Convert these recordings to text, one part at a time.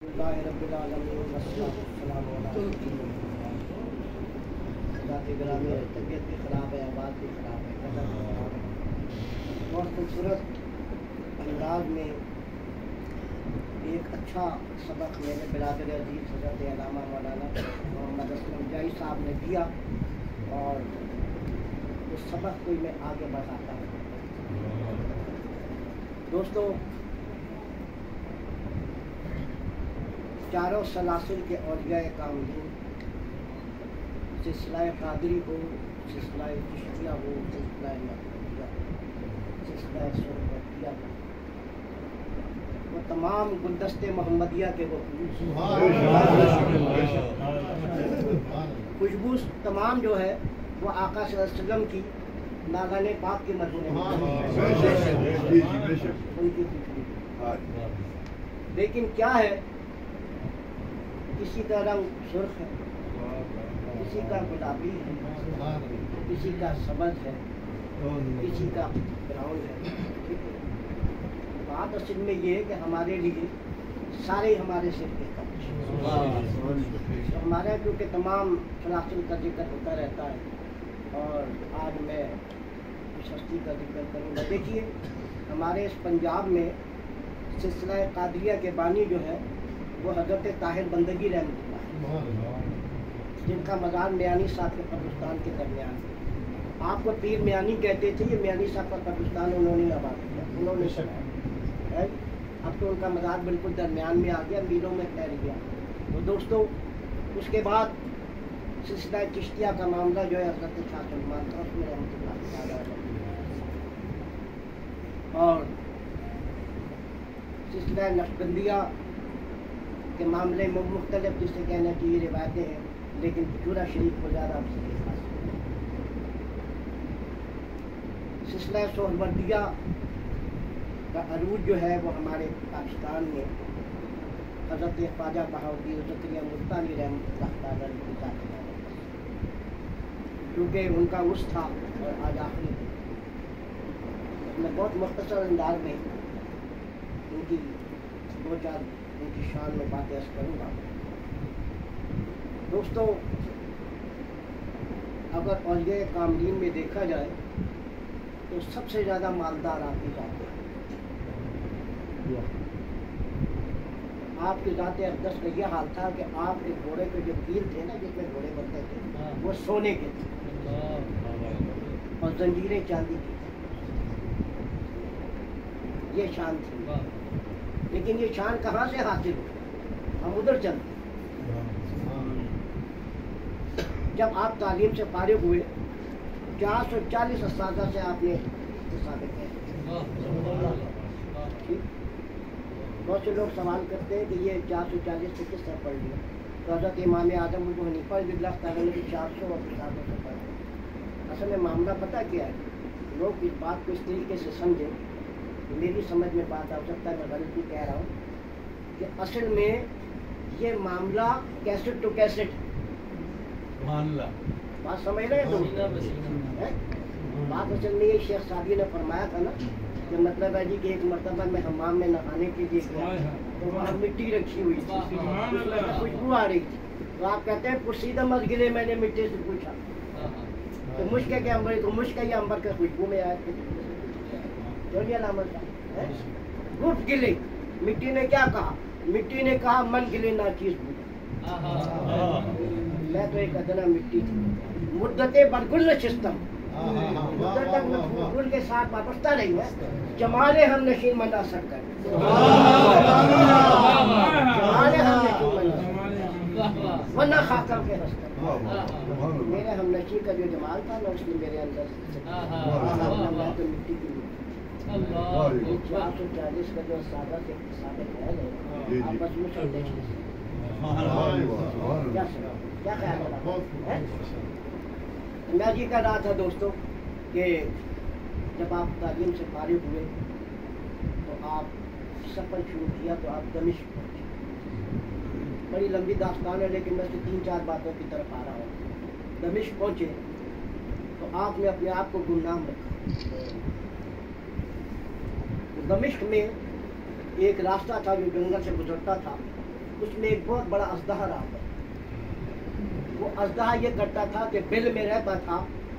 طبیعت بھی خراب ہے، آواز بھی خراب ہے، بہت خوبصورت انداز میں ایک اچھا سبق میرے برادر عزیز حضرت علامہ مولانا محمد اسلم جائی صاحب نے دیا، اور اس سبق کو میں آگے بڑھاتا ہوں۔ دوستو، چاروں سلاسل کے اولیاء کاملین، سلسلہ قادری ہو، سلسلہ چشتیہ ہو، سلسلہ نقشبندیہ، سلسلہ سہروردیہ، وہ تمام گلدست محمدیہ کے وہ خوشبو تمام جو ہے وہ آقا صلی اللہ علیہ وسلم کی ناگان پاک کے مدھو میں، ان کی خوشبو۔ لیکن کیا ہے، کسی کا رنگ سرخ ہے، کسی کا گلابی ہے، کسی کا سبز ہے، کسی کا براؤن ہے۔ بات اصل میں یہ ہے کہ ہمارے لیے سارے ہمارے سے بہتر، ہمارا کیونکہ تمام سلاسل کا ذکر ہوتا رہتا ہے، اور آج میں اس ہستی کا ذکر کروں گا۔ دیکھیے، ہمارے اس پنجاب میں سلسلہ قادریہ کے بانی جو ہے وہ حضرت طاہر بندگی رحمۃ اللہ، جن کا مزار میانی صاحب کے قبرستان کے درمیان ہے۔ آپ کو پیر میانی کہتے تھے، یہ میانی صاحب کا قبرستان انہوں نے آباد کیا، انہوں نے سنایا۔ اب تو ان کا مزار بالکل درمیان میں آ گیا، میلوں میں پھیل گیا۔ تو دوستو، اس کے بعد سلسلہ چشتیہ کا معاملہ جو ہے حضرت شاہ سلمان کا، اس میں رحمۃ اللہ تعالیٰ، اور سلسلہ نقشبندیہ کے معاملے میں مختلف جسے کہنا چاہیے روایتیں ہیں، لیکن چورا شریف کو زیادہ ہم سے خاص۔ سلسلہ سہروردیہ کا عروج جو ہے وہ ہمارے پاکستان میں حضرت خواجہ بہاؤالدین زکریا ملتانی رحمۃ اللہ تعالیٰ علیہ، کیونکہ ان کا عرس تھا اور آج آخری۔ میں بہت مختصر انداز میں ان کی دو چار ان کی شان میں باتیں عرض کروں گا۔ دوستو، اگر اولیاء کاملین میں دیکھا جائے تو سب سے زیادہ مالدار آپ کی ذات ہے۔ آپ کی ذات اقدس کا یہ حال تھا کہ آپ کے گھوڑے کے جو تیر تھے نا، جس میں گھوڑے بنتے تھے، وہ سونے کے تھے اور زنجیریں چاندی کی، یہ شان تھی۔ لیکن یہ شان کہاں سے حاصل ہوئی؟ ہم ادھر چلتے۔ جب آپ تعلیم سے فارغ ہوئے، 440 اساتذہ سے آپ نے ثابت ہے۔ بہت سے لوگ سوال کرتے ہیں کہ یہ 440 سے کس طرح پڑھ لیا؟ تو حضرت امام اعظم ابو حنیفہ رضی اللہ تعالیٰ نے 400 اور 400 سے پڑھ لیا۔ اصل میں معاملہ پتہ کیا ہے؟ لوگ اس بات کو اس طریقے سے سمجھیں، میری سمجھ میں بات آ سکتا ہے، میں غلطی کہہ رہا ہوں، کہ اصل میں یہ معاملہ کیسٹ ٹو کیسٹ بات سمجھ رہے ہیں؟ بات اصل میں یہ شیخ سعدی نے فرمایا تھا نا، کہ مطلب ہے جی کہ ایک مرتبہ میں حمام میں نہانے کے لیے گیا تو وہاں مٹی رکھی ہوئی تھی، خوشبو آ رہی تھی، تو آپ کہتے ہیں پرسیدہ مت گرے، میں نے مٹی سے پوچھا تو مشک ہے کہ امبر، تو مشک ہے یا امبر کے خوشبو میں آئے تھے؟ علامت گفت گلے، مٹی نے کیا کہا؟ مٹی نے کہا من گلے ناچیز بوجھا، میں تو ایک ادنا مٹی تھی، مدت برگل نشستم، مدت تک میں گل کے ساتھ وابستہ رہی ہے، جمالے ہم نشین مندا سر کر، جمالے ہم نشین مندا ورنہ خاکم کے ہستر، میرے ہم نشین کا جو جمال تھا نا، اس نے میرے اندر میں تو مٹی کی 440 کا جو سادہ سے ثابت ہے، آپ بس مجھے دیکھیں کیا خیال ہے؟ میں یہ کہہ رہا تھا دوستو کہ جب آپ تعلیم سے فارغ ہوئے تو آپ سفر شروع کیا تو آپ دمشق پہنچے۔ بڑی لمبی داستان ہے، لیکن میں سے 3-4 باتوں کی طرف آ رہا ہوں۔ دمشق پہنچے تو آپ نے اپنے آپ کو گمنام رکھا۔ دمشق میں ایک راستہ تھا جو جنگل سے گزرتا تھا، اس میں ایک بہت بڑا اژدہا رہا تھا. وہ اژدہا یہ کرتا تھا کہ بل میں رہتا تھا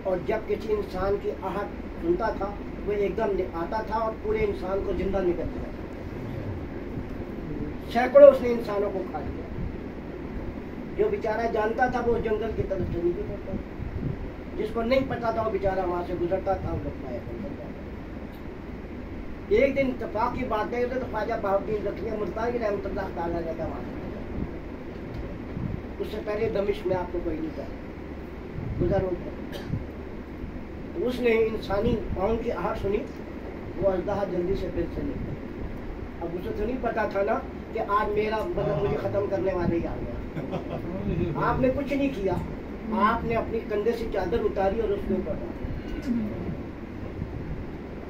اور جب کسی انسان کی آہٹ سنتا تھا وہ ایک دم آتا تھا اور پورے انسان کو زندہ نکل دیا. سینکڑوں اس نے انسانوں کو کھا لیا. جو بیچارہ جانتا تھا وہ جنگل کی طرف سے نہیں گزرتا. جس کو نہیں پتا تھا وہ بیچارہ وہاں سے گزرتا تھا. وہ لوگ پایا کرتا. ایک دن اتفاق کی بات ہے تو خواجہ بہاؤالدین رکنی ملتانی رحمۃ اللہ تعالیٰ علیہ کا وہاں. اس سے پہلے دمشق میں آپ کو کوئی نہیں کہا گزر ہوتا. اس نے انسانی پاؤں کی آہٹ سنی. وہ اژدہا جلدی سے پھر سے نکلا. اب اسے تو نہیں پتا تھا نا کہ آج میرا مطلب مجھے ختم کرنے والے ہی آ گیا. آپ نے کچھ نہیں کیا. آپ نے اپنی کندھے سے چادر اتاری اور اس کے اوپر ڈالی.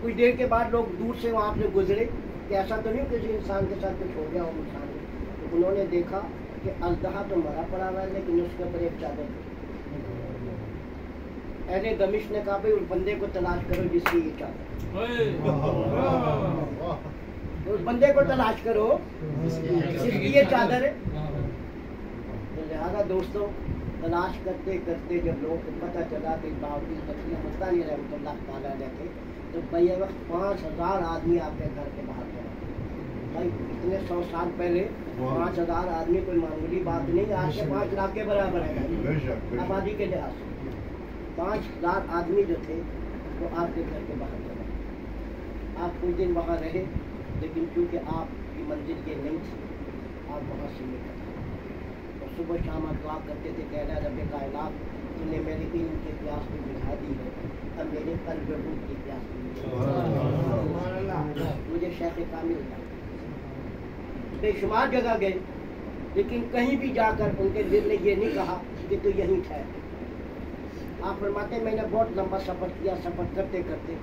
کچھ دیر کے بعد لوگ دور سے وہاں سے گزرے کہ ایسا تو نہیں کسی انسان کے ساتھ کچھ ہو گیا ہو. انسان تو انہوں نے دیکھا کہ اژدہا تو مرا پڑا ہوا ہے لیکن اس کے اوپر ایک چادر. اہل دمشق نے کہا بھائی اس بندے کو تلاش کرو جس کی یہ چادر. اس بندے کو تلاش کرو جس کی یہ چادر ہے. لہٰذا دوستوں تلاش کرتے کرتے جب لوگوں کو پتہ چلا کہ بہاؤالدین رکنی ملتانی رحمۃ اللہ تعالیٰ علیہ تھے تو بھائی وقت 5000 آدمی آپ کے گھر کے باہر تھے. بھائی اتنے 100 سال پہلے 5000 آدمی کوئی معمولی بات نہیں. آج سے 5 لاکھ کے برابر ہے آبادی کے لحاظ سے. 5000 آدمی جو تھے وہ آپ کے گھر کے باہر چلے. آپ کچھ دن وہاں رہے لیکن چونکہ آپ کی منزل یہ نہیں تھی آپ وہاں سے نکلے. اور صبح شام آپ دعا کرتے تھے کہ اللہ رب کائنات تم نے میرے علم کی پیاس کو بجھا دی ہے. اب میرے قلب روح کی پیاس مجھے شیخ کامل تھا. بے شمار جگہ گئے لیکن کہیں بھی جا کر ان کے دل نے یہ نہیں کہا کہ تو یہیں ٹھہر. آپ فرماتے ہیں میں نے بہت لمبا سفر کیا. سفر کرتے کرتے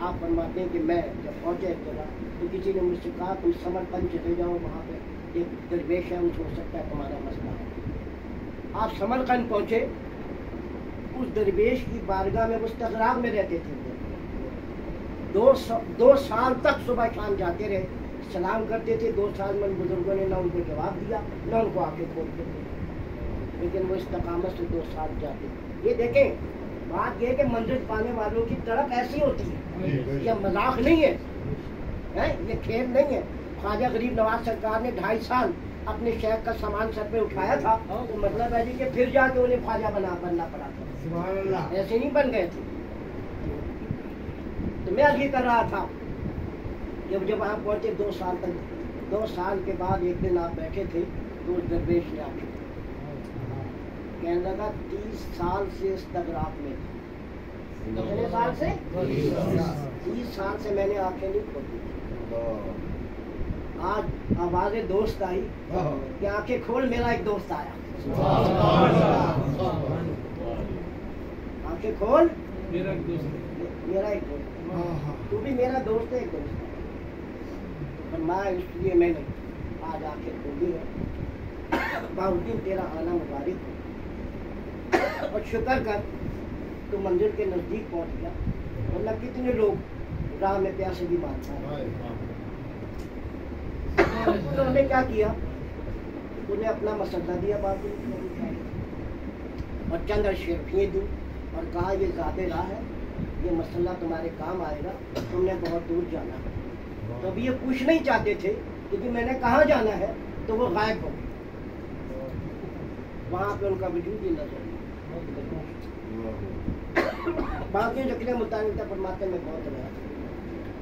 آپ فرماتے ہیں کہ میں جب پہنچے ایک جگہ تو کسی نے مجھ سے کہا تم سمرقند چلے جاؤ وہاں پہ ایک درویش ہے اس ہو سکتا ہے تمہارا مسئلہ ہے. آپ سمرقند پہنچے. اس درویش کی بارگاہ میں مستغراق میں رہتے تھے. 2 سال تک صبح شام جاتے رہے سلام کرتے تھے. 2 سال میں بزرگوں نے نہ ان کو جواب دیا نہ ان کو آنکھیں کھولتے تھے لیکن وہ استقامت سے 2 سال جاتے. یہ دیکھیں بات یہ کہ منزل پانے والوں کی تڑپ ایسی ہوتی ہے. یہ مذاق نہیں ہے یہ کھیل نہیں ہے. خواجہ غریب نواز سرکار نے 2.5 سال اپنے شیخ کا سامان سر پہ اٹھایا تھا تو مطلب ہے کہ پھر جا کے انہیں خواجہ بننا پڑا تھا. ایسے نہیں بن گئے تھے. تو میں یہ کر رہا تھا جب آپ پہنچے 2 سال تک. 2 سال کے بعد ایک دن آپ بیٹھے تھے تو اس درویش نے آپ کہنے لگا 30 سال سے استغراق میں تھا. کتنے سال سے 30 سال سے میں نے آنکھیں نہیں کھولی. آج آواز دوست آئی کہ آنکھیں کھول. میرا ایک دوست آیا. آنکھیں کھول میرا ایک دوست. تو بھی میرا دوست ہے. ایک دوست ہے میں اس لیے میں نے آج آنکھیں کھولی ہے. بہاؤالدین تیرا آنا مبارک اور شکر کر تو منزل کے نزدیک پہنچ گیا. ورنہ کتنے لوگ راہ میں پیاسے بھی مارتا ہے. انہوں نے کیا کیا انہیں اپنا مسئلہ دیا باقی اور چند اشرفیاں دی اور کہا یہ زیادہ راہ ہے یہ مسئلہ تمہارے کام آئے گا. تم نے بہت دور جانا ہے. تو اب یہ پوچھ نہیں چاہتے تھے کیونکہ میں نے کہاں جانا ہے تو وہ غائب ہو گئے. وہاں پہ ان کا وجود ہی نظر نہیں. باقی رکھنے مطابق فرماتے میں بہت رہا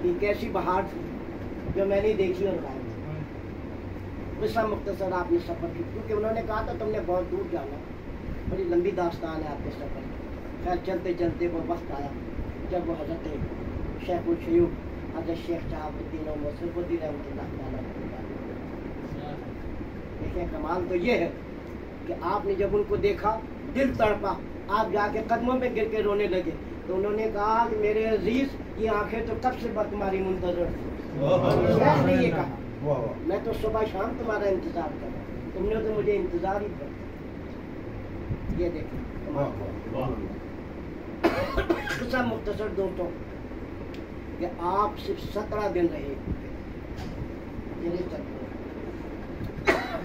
کہ کیسی بہار تھی جو میں نے دیکھی اور غائب. قصہ مختصر آپ نے سفر کی کیونکہ انہوں نے کہا تھا تم نے بہت دور جانا. بڑی لمبی داستان ہے آپ کے سفر. خیر چلتے چلتے وہ وقت آیا جب وہ حضرت شیخ الشیوخ حضرت شیخ شہاب الدین اور مصرف الدین رحمۃ اللہ تعالیٰ. دیکھیں کمال تو یہ ہے کہ آپ نے جب ان کو دیکھا دل تڑپا. آپ جا کے قدموں پہ گر کے رونے لگے تو انہوں نے کہا کہ میرے عزیز یہ آنکھیں تو کب سے تمہاری منتظر تھی. شیخ نے یہ کہا میں تو صبح شام تمہارا انتظار کر رہا ہوں. تم نے تو مجھے انتظار ہی کر. یہ دیکھیں قصہ مختصر دوستوں کہ آپ صرف 17 دن رہے.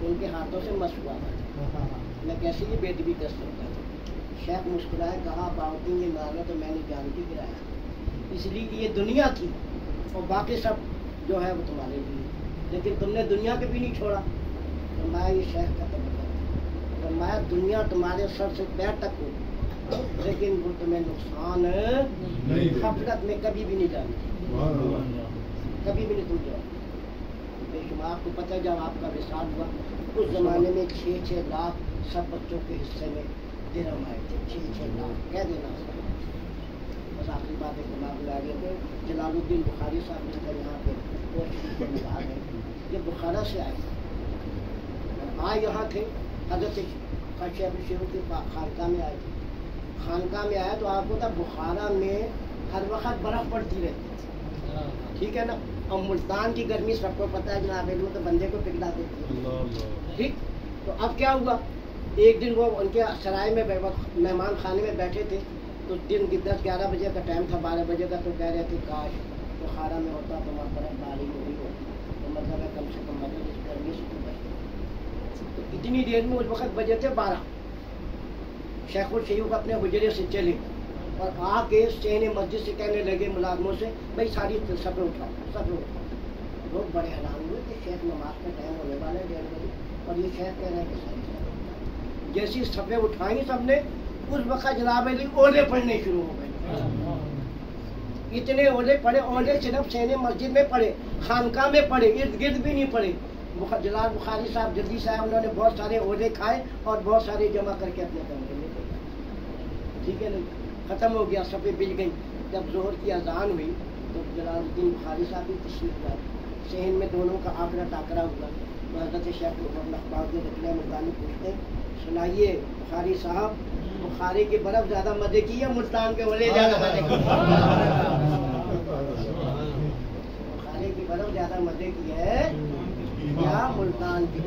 ان کے ہاتھوں سے مس ہوا تھا، میں کیسے یہ بےدبی کر سکتا ہوں؟ شیخ مسکرائے، کہا باؤٹنگ یہ مارنا تو میں نے جان کے گرایا، اس لیے کہ یہ دنیا تھی اور باقی سب جو ہے وہ تمہارے لیے، لیکن تم نے دنیا کے بھی نہیں چھوڑا۔ فرمایا یہ شیخ کا طریقہ ہے، فرمایا دنیا تمہارے سر سے پیر تک ہو لیکن وہ تمہیں نقصان غفلت میں کبھی بھی نہیں جانتی، کبھی بھی نہیں تم جانتے۔ بے شمار آپ کو پتہ ہے جب آپ کا وصال ہوا اس زمانے میں 6 لاکھ سب بچوں کے حصے میں درہم آئے تھے، 6 لاکھ کہہ دینا۔ بس آخری بات ایک دماغ میں آ گئے تھے، جلال الدین بخاری صاحب جن کا یہاں پہ مزار ہے، یہ بخارا سے آئے یہاں تھے، حضرت شیخ شیخ کی خانقاہ میں آئے تھے۔ خانقاہ میں آیا تو آپ کو تھا بخارا میں ہر وقت برف پڑتی رہتی، ٹھیک ہے نا، اور ملتان کی گرمی سب کو پتہ ہے جناب علم تو بندے کو پگھلا دیتی ہے، ٹھیک۔ تو اب کیا ہوا، ایک دن وہ ان کے سرائے میں مہمان خانے میں بیٹھے تھے، تو دن 10-11 بجے کا ٹائم تھا، 12 بجے کا، تو کہہ رہے تھے کاش بخارا میں ہوتا تو وہاں برف باری ہوئی ہو، تو مطلب ہے کم سے کم مدد اس گرمی سے تو بچے۔ تو اتنی دیر میں اس وقت بجے تھے 12، شیخ الشیوخ اپنے حجرے سے چلے اور آ کے صحن مسجد سے کہنے لگے ملازموں سے، بھائی ساری صفیں اٹھاؤ، صفیں اٹھاؤ۔ لوگ بڑے حیران ہوئے کہ شیخ نماز کا ٹائم ہونے والا ہے 1:30 بجے اور یہ شیخ کہہ رہے ہیں کہ ساری صفیں اٹھاؤ۔ جیسی صفیں اٹھائیں سب نے، اس وقت جناب علی اولے پڑھنے شروع ہو گئے، اتنے اولے پڑے، اولے صرف صحن مسجد میں پڑے، خانقاہ میں پڑے، ارد گرد بھی نہیں پڑے۔ جلال بخاری صاحب جلدی سے آئے، انہوں نے بہت سارے اولے کھائے اور بہت سارے جمع کر کے اپنے کمرے میں لے گئے، ٹھیک ہے نا، ختم ہو گیا، صفیں بج گئیں۔ جب ظہر کی اذان ہوئی تو جلال الدین بخاری صاحب بھی تشریف لائے، صحن میں دونوں کا آکڑا ٹاکرا ہوا، تو حضرت شیخ نقبہ ملتانی پوچھتے سنائیے بخاری صاحب، بخاری کی برف زیادہ مزے کی ہے ملتان کے اولے زیادہ مزے کی؟ بخاری کی برف زیادہ مزے کی ہے یا ملتان کی؟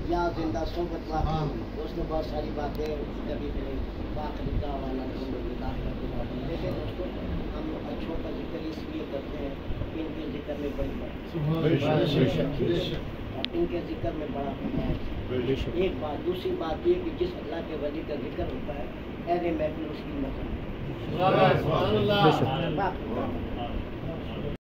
یا زندہ صحبت واقعی اس نے بہت ساری باتیں کبھی کریں باقاعدہ والا دیکھیں دوستوں، ہم اچھوں کا ذکر اس لیے کرتے ہیں کہ ان کے ذکر میں بڑی اور ان کے ذکر میں بڑا ہے۔ ایک بات، دوسری بات یہ کہ جس اللہ کے ولی کا ذکر ہوتا ہے اہل محفل اس کی مدد